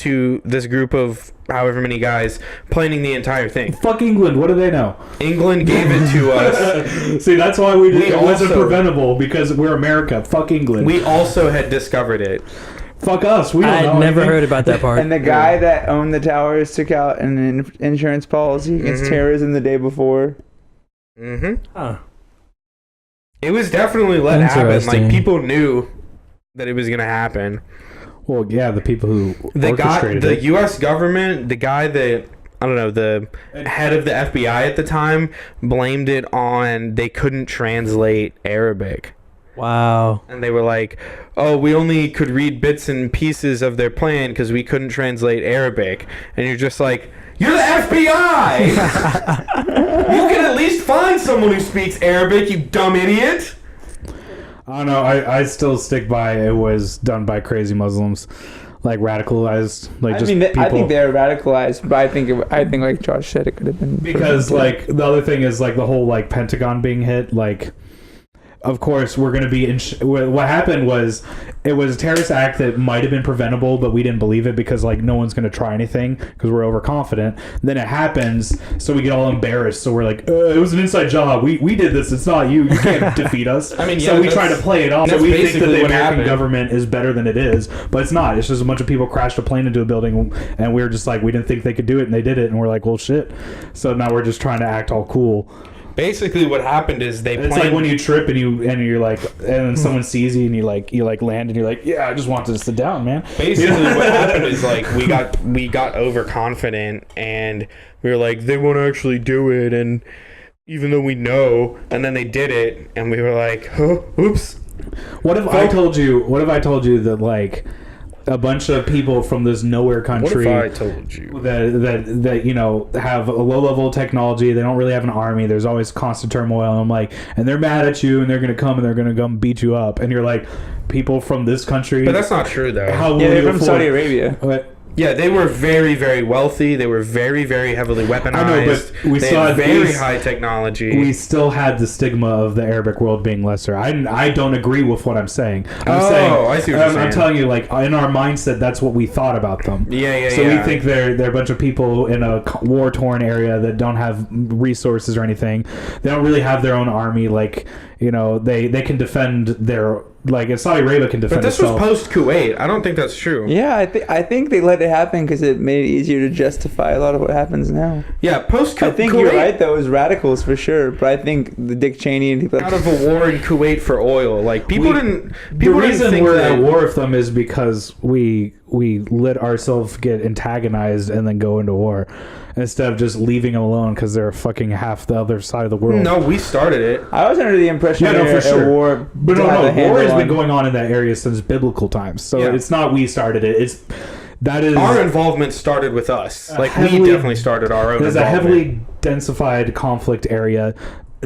group of however many guys planning the entire thing. fuck England. What do they know? England gave it to us. See, that's why it wasn't also- preventable because we're America. Fuck England. We also had discovered it. Fuck us. We don't I know had never anything. heard about that part. And the guy that owned the towers took out an insurance policy against terrorism the day before. Mm-hmm. Huh. It was definitely let happen. Interesting. Like, people knew that it was going to happen. Well, yeah, the people who orchestrated The it. U.S. government, the guy that, I don't know, the head of the FBI at the time blamed it on they couldn't translate Arabic. Wow. And they were like, oh, we only could read bits and pieces of their plan because we couldn't translate Arabic. And you're just like, you're the FBI! You can at least find someone who speaks Arabic, you dumb idiot! I don't know. I still stick by it was done by crazy Muslims, like radicalized, like just people. I think they're radicalized, but I think like Josh said, it could have been Because like the other thing is like the whole like Pentagon being hit, like. Of course, we're going to be what happened was it was a terrorist act that might have been preventable, but we didn't believe it because like no one's going to try anything because we're overconfident. Then it happens, so we get all embarrassed. So we're like, it was an inside job. We did this. It's not you. You can't defeat us. I mean, yeah, so we try to play it off. So that's we think that basically the what American happened. government is better than it is, but it's not. It's just a bunch of people crashed a plane into a building, and we were just like, we didn't think they could do it, and they did it, and we're like, well, shit. So now we're just trying to act all cool. Basically, what happened is they It's planned... like when you trip and you're like, and then someone sees you and you like land and you're like, yeah, I just want to sit down, man. Basically, what happened is like we got overconfident and we were like, they won't actually do it, and even though we know, and then they did it, and we were like, oh, oops. What if I told you? What if I told you that like a bunch of people from this nowhere country told you? that you know have a low level of technology, they don't really have an army, there's always constant turmoil, and I'm like, and they're mad at you and they're gonna come beat you up, and you're like, people from this country, But that's not true, though. how will Yeah, they're you from afford- Saudi Arabia. What? Yeah, they were very, very wealthy. They were very, very heavily weaponized. I know, but we they saw had at very least- high technology. We still had the stigma of the Arabic world being lesser. I don't agree with what I'm saying. I'm Oh, saying, I see what you're I'm saying. telling you, like in our mindset, that's what we thought about them. Yeah, So yeah. we think they're a bunch of people in a war torn area that don't have resources or anything. They don't really have their own army. Like, you know, they can defend their, like, Saudi Arabia can defend But this itself. was post Kuwait. I don't think that's true. Yeah, I think they let it happen because it made it easier to justify a lot of what happens now. Yeah, post Kuwait. I think you're right, though. It was radicals for sure, but I think the Dick Cheney and people. Out of a war in Kuwait for oil, like people didn't The reason think we're that, at war with them is because we let ourselves get antagonized and then go into war instead of just leaving them alone because they're fucking half the other side of the world. No, we started it. I was under the impression Yeah, no, that for sure. a war. But to have a war handle has been on- going on in that area since biblical times. So Yeah. it's not we started it. That is Our involvement started with us. Like we heavily- definitely started our own. there's a involvement. heavily densified conflict area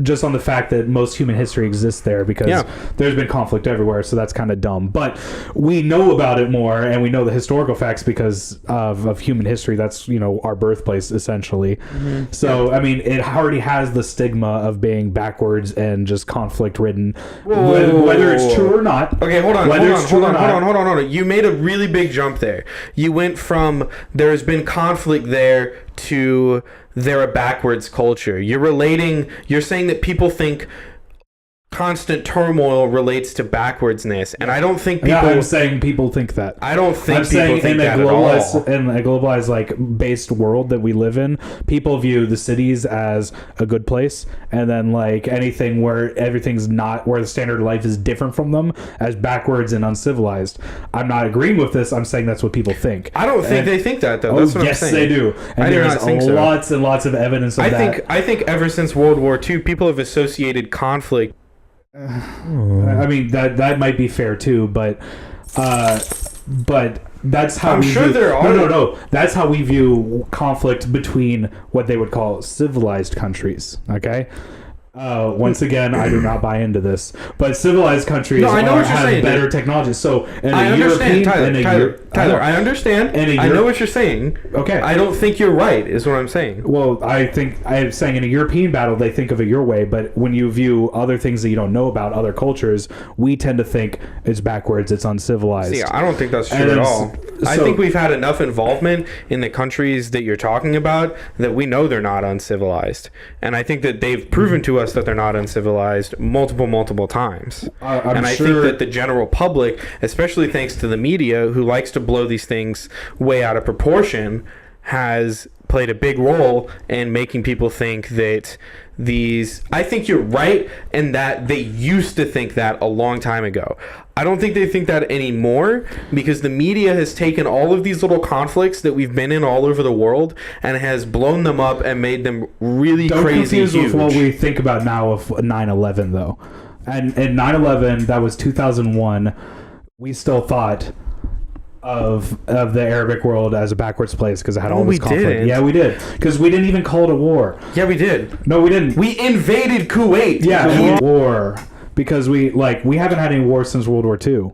just on the fact that most human history exists there because Yeah. there's been conflict everywhere, so that's kind of dumb. But we know about it more and we know the historical facts because of human history. That's, you know, our birthplace essentially. So I mean, it already has the stigma of being backwards and just conflict ridden, whether it's true or not. Okay, hold on, Whether hold it's on, true hold or on, not. hold on, hold on. You made a really big jump there. You went from there's been conflict there to they're a backwards culture. You're saying that people think constant turmoil relates to backwardsness, and I don't think people. Yeah, I'm saying people think that. I don't think I'm people saying think in that a at all. globalized like based world that we live in, people view the cities as a good place, and then like anything where everything's not, where the standard of life is different from them, as backwards and uncivilized. I'm not agreeing with this. I'm saying that's what people think. I don't think they think that though. Oh, That's what yes, I'm saying. they do. And I do there's not think so. lots and lots of evidence of that. I think ever since World War II, people have associated conflict. I mean that might be fair too, but that's how I'm we sure view, there are. No. That's how we view conflict between what they would call civilized countries. Okay. Once again, I do not buy into this, but civilized countries No, I know what you're have saying, better dude. technology. So, in I a understand, European, Tyler. I understand. I know what you're saying. Okay. I don't think you're right. Is what I'm saying. Well, I think I'm saying in a European battle, they think of it your way, but when you view other things that you don't know about, other cultures, we tend to think it's backwards, it's uncivilized. See, I don't think that's true And at then all. I so- think we've had enough involvement in the countries that you're talking about that we know they're not uncivilized, and I think that they've proven to us that they're not uncivilized multiple times. I'm and I sure- think that the general public, especially thanks to the media, who likes to blow these things way out of proportion, has played a big role in making people think that these. I think you're right in that they used to think that a long time ago. I don't think they think that anymore because the media has taken all of these little conflicts that we've been in all over the world and has blown them up and made them really Don't crazy confuse huge. with what we think about now of 9/11 though. And in 9/11, that was 2001. We still thought of the Arabic world as a backwards place because it had all No, this we conflict. didn't. Yeah, we did because we didn't even call it a war. Yeah, we did. No, we didn't. We invaded Kuwait. Yeah, war because we haven't had any war since World War II.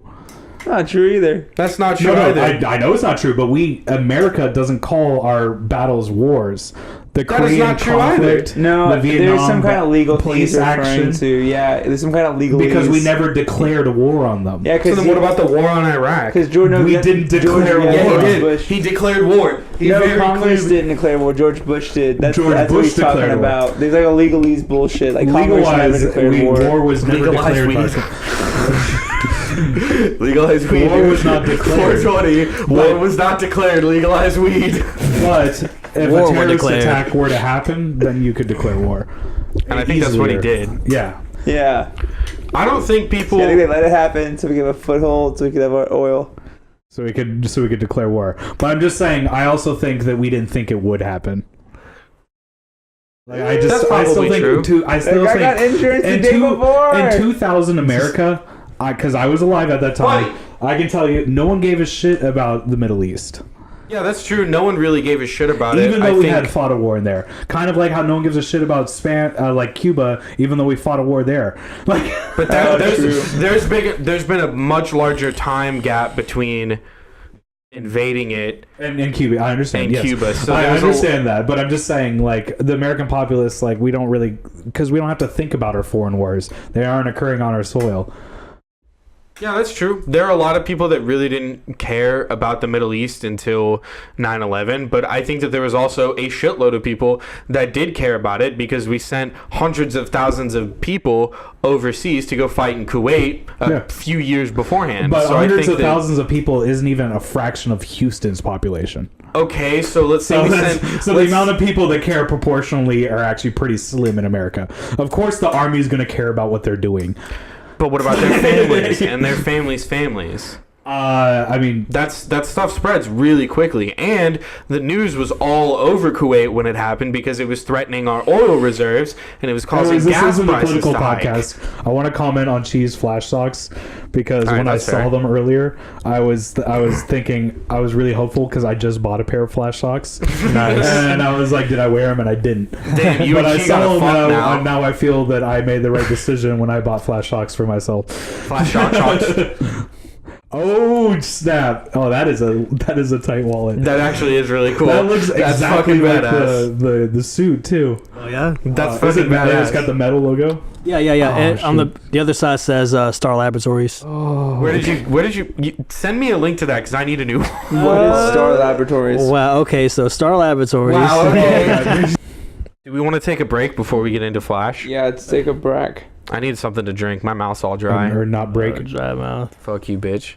Not true either. That's not true No, either. I know it's not true, but America doesn't call our battles wars. The That is Korean not true conflict, No, the Vietnam there's some kind of legal thing police he's referring action, to. Yeah, there's some kind of legal because we never declared a war on them. Yeah, So because then what about the war on Iraq? Because Jordan, We didn't declare war. Yeah, he George did. Bush. He declared war. He No, very Congress clearly- didn't declare war. George Bush did. That's George what Bush he's talking declared war. about. There's like a legalese bullshit. Like Congress never Legalized, declared war. was never Legalized declared. weed. By, Legalized weed. War was not declared. 420. War was not declared. Legalized weed. but if War a were terrorist declared. attack were to happen, then you could declare war. And I think that's what he Easier. did. Yeah. Yeah. I don't think people. I think they let it happen so we could have a foothold, so we could have our oil. So we could declare war. But I'm just saying, I also think that we didn't think it would happen. Like That's I still probably think true. I still Like, I think got insurance the in day before. in 2000 America, because I was alive at that time, I can tell you, no one gave a shit about the Middle East. Yeah, that's true. No one really gave a shit about it. Even I though we think, had fought a war in there, kind of like how no one gives a shit about like Cuba, even though we fought a war there. Like, but there's been a much larger time gap between invading it and in Cuba, I understand. and yes. Cuba. So I there's understand that, but I'm just saying, like, the American populace, like, we don't really, because we don't have to think about our foreign wars. They aren't occurring on our soil. Yeah, that's true. There are a lot of people that really didn't care about the Middle East until 9/11, but I think that there was also a shitload of people that did care about it because we sent hundreds of thousands of people overseas to go fight in Kuwait a few years beforehand. But so hundreds I think of thousands of people isn't even a fraction of Houston's population. Okay, so let's say So the amount of people that care proportionally are actually pretty slim in America. Of course, the army is going to care about what they're doing. But what about their families and their families? I mean, that stuff spreads really quickly, and the news was all over Kuwait when it happened because it was threatening our oil reserves and it was causing this gas isn't a prices political to hike. podcast. I want to comment on cheese flash socks because All right, when I that's saw fair. them earlier, I was thinking I was really hopeful because I just bought a pair of flash socks. Nice. And I was like, did I wear them? And I didn't. Damn, you But and I she saw got a them fuck and now. now I feel that I made the right decision when I bought flash socks for myself. Flash shocks. Oh snap! Oh, that is a tight wallet. That actually is really cool. That looks That's exactly fucking like badass. the suit too. Oh yeah. That's Is it fucking badass. It's got the metal logo. Yeah. Oh, And on shoot. the other side says Star Laboratories. Where did you send me a link to that because I need a new one. What is Star Laboratories? Wow. Okay. So Star Laboratories. Wow, okay. Do we want to take a break before we get into Flash? Yeah, let's take a break. I need something to drink. My mouth's all dry. Or not break. Dry mouth. Fuck you, bitch.